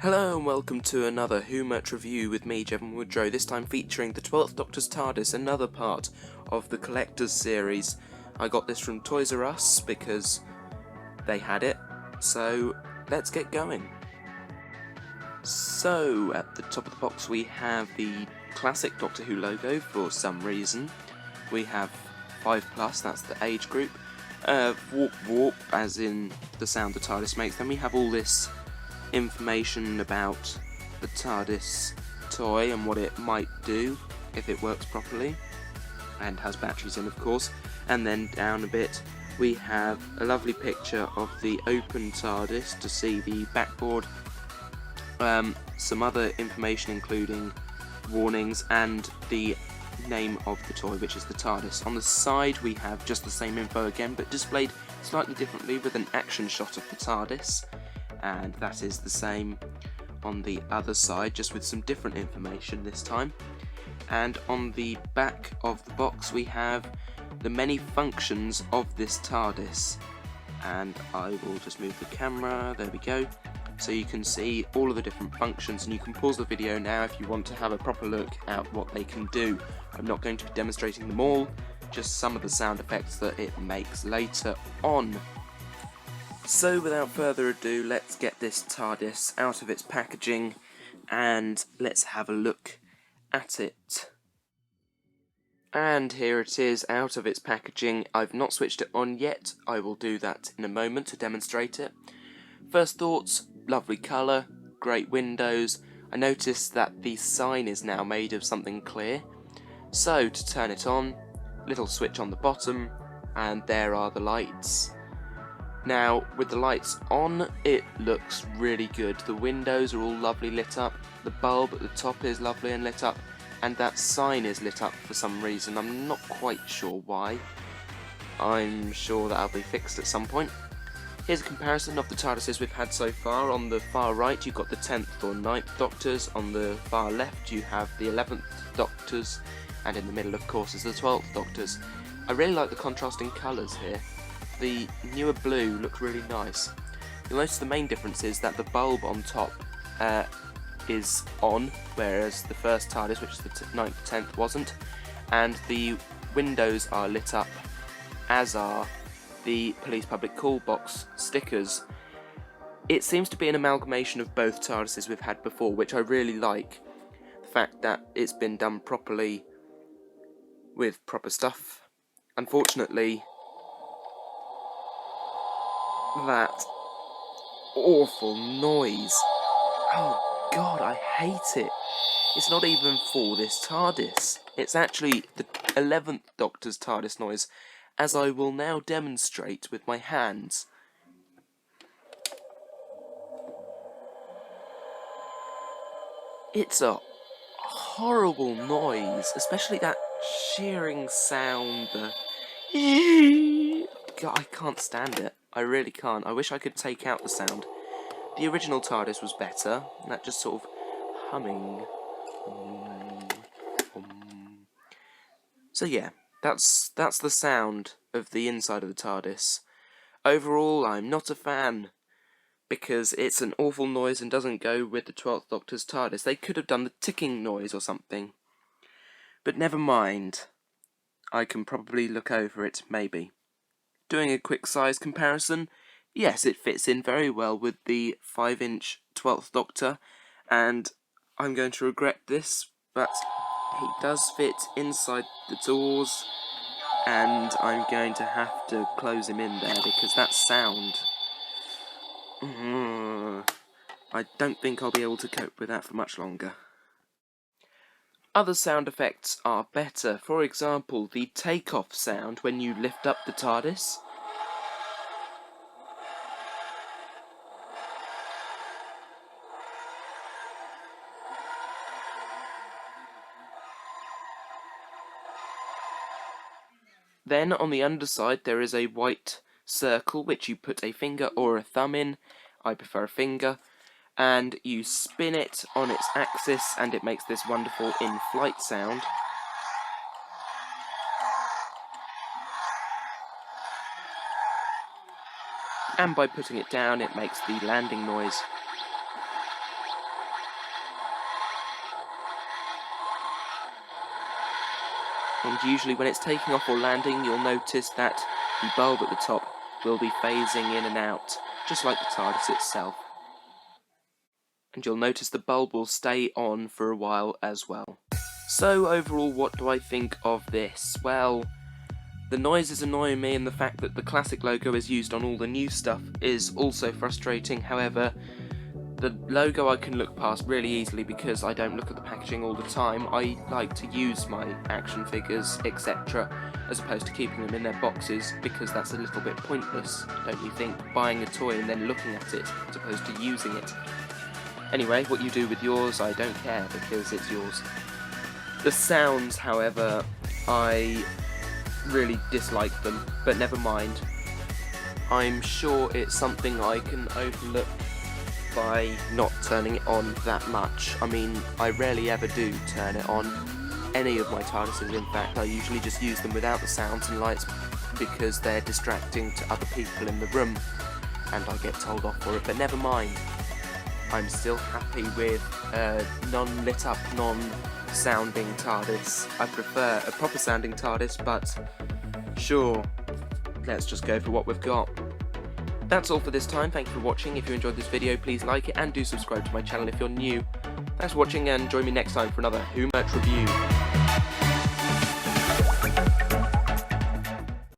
Hello and welcome to another Who Much review with me, Jevon Woodrow, this time featuring the 12th Doctor's TARDIS, another part of the Collector's series. I got this from Toys R Us because they had it, so let's get going. So, at the top of the box we have the classic Doctor Who logo for some reason. We have 5+, that's the age group. Warp warp, as in the sound the TARDIS makes. Then we have all this information about the TARDIS toy and what it might do if it works properly, and has batteries in, of course. And then down a bit we have a lovely picture of the open TARDIS to see the backboard, some other information including warnings and the name of the toy, which is the TARDIS. On the side we have just the same info again, but displayed slightly differently with an action shot of the TARDIS, and that is the same on the other side, just with some different information this time. And on the back of the box we have the many functions of this TARDIS, and I will just move the camera, there we go, so you can see all of the different functions, and you can pause the video now if you want to have a proper look at what they can do. I'm not going to be demonstrating them all, just some of the sound effects that it makes later on. So without further ado, let's get this TARDIS out of its packaging and let's have a look at it. And here it is out of its packaging. I've not switched it on yet, I will do that in a moment to demonstrate it. First thoughts, lovely colour, great windows. I noticed that the sign is now made of something clear. So to turn it on, little switch on the bottom, and there are the lights. Now, with the lights on, it looks really good. The windows are all lovely lit up, the bulb at the top is lovely and lit up, and that sign is lit up for some reason. I'm not quite sure why. I'm sure that'll be fixed at some point. Here's a comparison of the TARDISes we've had so far. On the far right you've got the 10th or 9th Doctors, on the far left you have the 11th Doctors, and in the middle of course is the 12th Doctors. I really like the contrasting colours here. The newer blue looks really nice. You'll notice the main difference is that the bulb on top is on, whereas the first TARDIS, which is the 9th, 10th, wasn't, and the windows are lit up, as are the police public call box stickers. It seems to be an amalgamation of both TARDISes we've had before, which I really like. The fact that it's been done properly with proper stuff. Unfortunately, that awful noise. Oh god, I hate it. It's not even for this TARDIS. It's actually the 11th Doctor's TARDIS noise, as I will now demonstrate with my hands. It's a horrible noise, especially that shearing sound. God, I can't stand it. I really can't. I wish I could take out the sound. The original TARDIS was better, that just sort of humming. So yeah, that's the sound of the inside of the TARDIS. Overall, I'm not a fan, because it's an awful noise and doesn't go with the 12th Doctor's TARDIS. They could have done the ticking noise or something. But never mind. I can probably look over it, maybe. Doing a quick size comparison, yes, it fits in very well with the 5-inch 12th Doctor, and I'm going to regret this, but it does fit inside the doors, and I'm going to have to close him in there because that sound, I don't think I'll be able to cope with that for much longer. Other sound effects are better. For example, the takeoff sound when you lift up the TARDIS. Then on the underside there is a white circle which you put a finger or a thumb in. I prefer a finger. And you spin it on its axis and it makes this wonderful in-flight sound. And by putting it down it makes the landing noise. And usually when it's taking off or landing, you'll notice that the bulb at the top will be phasing in and out, just like the TARDIS itself. And you'll notice the bulb will stay on for a while as well. So overall, what do I think of this? Well, the noise is annoying me, and the fact that the classic logo is used on all the new stuff is also frustrating. However, the logo I can look past really easily because I don't look at the packaging all the time. I like to use my action figures, etc., as opposed to keeping them in their boxes, because that's a little bit pointless, don't you think? Buying a toy and then looking at it, as opposed to using it. Anyway, what you do with yours, I don't care, because it's yours. The sounds, however, I really dislike them, but never mind. I'm sure it's something I can overlook by not turning it on that much. I mean, I rarely ever do turn it on. Any of my TARDISes, in fact, I usually just use them without the sounds and lights because they're distracting to other people in the room, and I get told off for it, but never mind. I'm still happy with non-lit up, non-sounding TARDIS. I prefer a proper sounding TARDIS, but sure, let's just go for what we've got. That's all for this time. Thank you for watching. If you enjoyed this video, please like it and do subscribe to my channel if you're new. Thanks for watching, and join me next time for another Who Merch review.